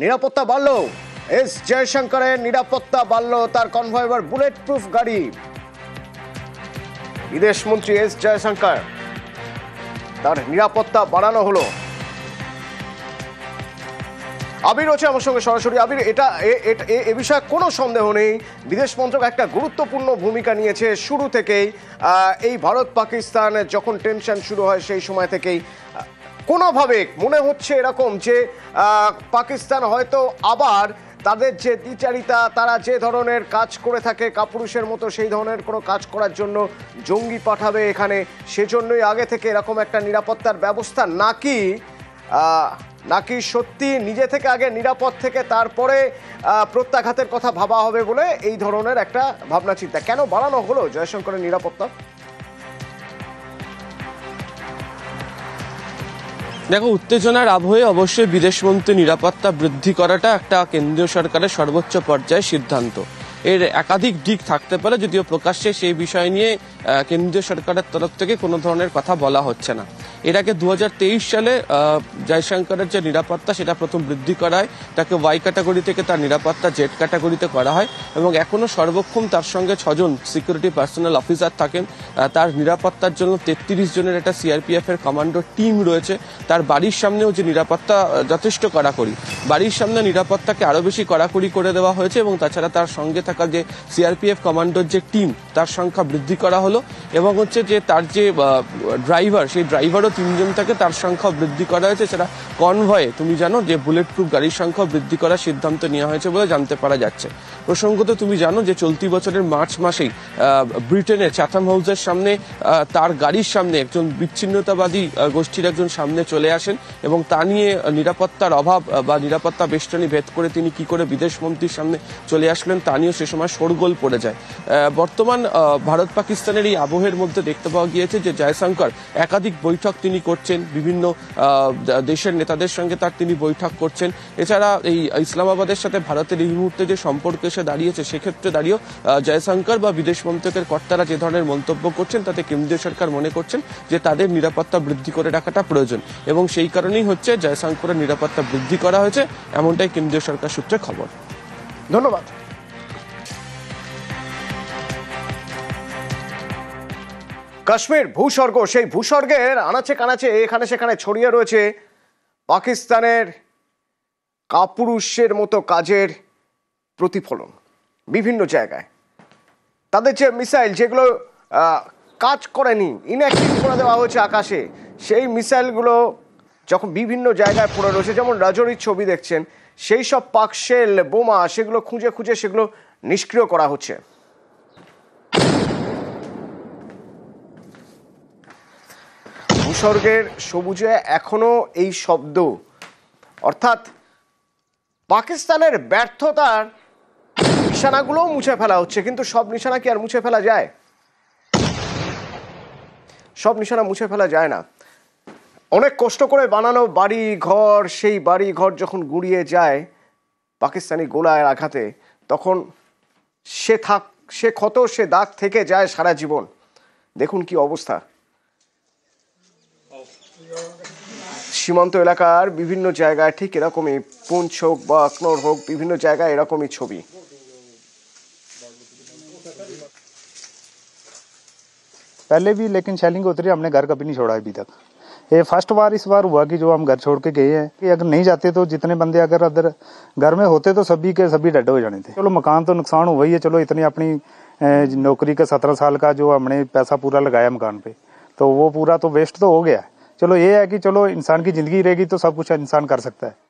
নিরাপত্তা বাড়ল, এস জয়শঙ্করের নিরাপত্তা বাড়ল, তার কনভয় এবার বুলেট প্রুফ গাড়ি। বিদেশ মন্ত্রী এস জয়শঙ্কর, তার নিরাপত্তা বাড়ানো হলো। আবির হচ্ছে আমার সঙ্গে সরাসরি। আবির, এ বিষয়ে কোনো সন্দেহ নেই, বিদেশ মন্ত্রক একটা গুরুত্বপূর্ণ ভূমিকা নিয়েছে শুরু থেকেই। এই ভারত পাকিস্তান যখন টেনশন শুরু হয় সেই সময় থেকেই কোনোভাবে মনে হচ্ছে এরকম যে পাকিস্তান হয়তো আবার তাদের যে দ্বিচারিতা, তারা যে ধরনের কাজ করে থাকে কাপুরুষের মতো, সেই ধরনের কোনো কাজ করার জন্য জঙ্গি পাঠাবে এখানে, সেজন্যই আগে থেকে এরকম একটা নিরাপত্তার ব্যবস্থা, নাকি সত্যি নিজে থেকে আগে নিরাপদ থেকে তারপরে প্রত্যাঘাতের কথা ভাবা হবে বলে এই ধরনের একটা ভাবনা চিন্তা? কেন বাড়ানো হলো জয়শঙ্করের নিরাপত্তা? দেখো, উত্তেজনার আবহে অবশ্যই বিদেশমন্ত্রী নিরাপত্তা বৃদ্ধি করাটা একটা কেন্দ্রীয় সরকারের সর্বোচ্চ পর্যায়ের সিদ্ধান্ত। এর একাধিক দিক থাকতে পারে, যদিও প্রকাশ্যে সেই বিষয় নিয়ে কেন্দ্রীয় সরকারের তরফ থেকে কোনো ধরনের কথা বলা হচ্ছে না। এর আগে 2023 সালে জয়শঙ্করের যে নিরাপত্তা সেটা প্রথম বৃদ্ধি করা হয়, তাকে ওয়াই ক্যাটাগরি থেকে তার নিরাপত্তা জেড ক্যাটাগরিতে করা হয়, এবং এখনও সর্বক্ষণ তার সঙ্গে 6 জন সিকিউরিটি পার্সোনাল অফিসার থাকেন। তার নিরাপত্তার জন্য 33 জনের একটা সিআরপিএফের কমান্ডো টিম রয়েছে। তার বাড়ির সামনেও যে নিরাপত্তা যথেষ্ট কড়াকড়ি, বাড়ির সামনে নিরাপত্তাকে আরও বেশি কড়াকড়ি করে দেওয়া হয়েছে, এবং তাছাড়া তার সঙ্গে থাকা যে সিআরপিএফ কমান্ডোর যে টিম তার সংখ্যা বৃদ্ধি করা হলো, এবং হচ্ছে যে তার যে ড্রাইভার, সেই ড্রাইভারও 3 জন থাকে, তার সংখ্যা বৃদ্ধি করা হয়েছে। সেটা কনভয়ে তুমি জানো যে বুলেট প্রুফ গাড়ির সংখ্যা বৃদ্ধি করার সিদ্ধান্ত নেওয়া হয়েছে বলে জানতে পারা যাচ্ছে। প্রসঙ্গত তুমি জানো যে চলতি বছরের মার্চ মাসেই ব্রিটেনের চ্যাথাম হাউসের সামনে তার গাড়ির সামনে একজন বিচ্ছিন্নতাবাদী গোষ্ঠীর একজন সামনে চলে আসেন, এবং তা নিয়ে নিরাপত্তার অভাব বা নিরাপত্তা বেষ্টনী ভেদ করে তিনি কি করে বিদেশমন্ত্রীর সামনে চলে আসলেন তা নিয়েও সে সময় শোরগোল পড়ে যায়। বর্তমান ভারত পাকিস্তানের এই আবহের মধ্যে দেখতে পাওয়া গিয়েছে যে জয়শঙ্কর একাধিক বৈঠক তিনি করছেন, বিভিন্ন দেশের নেতাদের সঙ্গে তিনি বৈঠক করছেন। এছাড়া এই ইসলামাবাদের সাথে ভারতের এই মুহূর্তে যে সম্পর্ক এসে দাঁড়িয়েছে, সেক্ষেত্রে দাঁড়িয়েও জয়শঙ্কর বা বিদেশ মন্ত্রকের কর্তারা যে ধরনের মন্তব্য করছেন তাতে কেন্দ্রীয় সরকার মনে করছেন যে তাদের নিরাপত্তা বৃদ্ধি করে রাখাটা প্রয়োজন, এবং সেই কারণেই হচ্ছে জয়শঙ্করের নিরাপত্তা বৃদ্ধি করা হয়েছে, এমনটাই কেন্দ্রীয় সরকার সূত্রে খবর। ধন্যবাদ। কাশ্মীর ভূস্বর্গ, সেই ভূস্বর্গের আনাচে কানাচে এখানে সেখানে ছড়িয়ে রয়েছে পাকিস্তানের কাপুরুষের মতো কাজের প্রতিফলন। বিভিন্ন জায়গায় তাদের যে মিসাইল, যেগুলো কাজ করেনি, ইনঅ্যাক্টিভ করে দেওয়া হয়েছে আকাশে, সেই মিসাইলগুলো যখন বিভিন্ন জায়গায় পড়ে রয়েছে, যেমন রাজৌরির ছবি দেখছেন, সেই সব পাকশেল বোমা সেগুলো খুঁজে খুঁজে সেগুলো নিষ্ক্রিয় করা হচ্ছে। ভূস্বর্গের সবুজে এখনো এই শব্দ, অর্থাৎ পাকিস্তানের ব্যর্থতার নিশানাগুলোও মুছে ফেলা হচ্ছে। কিন্তু সব নিশানা কি আর মুছে ফেলা যায়? সব নিশানা মুছে ফেলা যায় না। অনেক কষ্ট করে বানানো বাড়ি ঘর, সেই বাড়ি ঘর যখন গুঁড়িয়ে যায় পাকিস্তানি গোলার আঘাতে, তখন সে ক্ষত, সে দাগ থেকে যায় সারা জীবন। দেখুন কি অবস্থা। সীমান্ত এলাকার বিভিন্ন জায়গায় ঠিক এরকমই, পুঞ্চ হোক বা আখনোর হোক, বিভিন্ন জায়গায় এরকমই ছবি। पहले भी लेकिन शेलिंग होती रही, हमने घर कभी नहीं छोड़ा अभी तक। ये फर्स्ट बार इस बार हुआ कि जो हम घर छोड़ के गए हैं, कि अगर नहीं जाते तो जितने बंदे अगर अदर घर में होते तो सभी के सभी डेड हो जाने थे। चलो मकान तो नुकसान हुआ ही है, चलो इतनी अपनी नौकरी का 17 साल का जो हमने पैसा पूरा लगाया मकान पे, तो वो पूरा तो वेस्ट तो हो गया। चलो ये है कि चलो इंसान की जिंदगी रहेगी तो सब कुछ इंसान कर सकता है।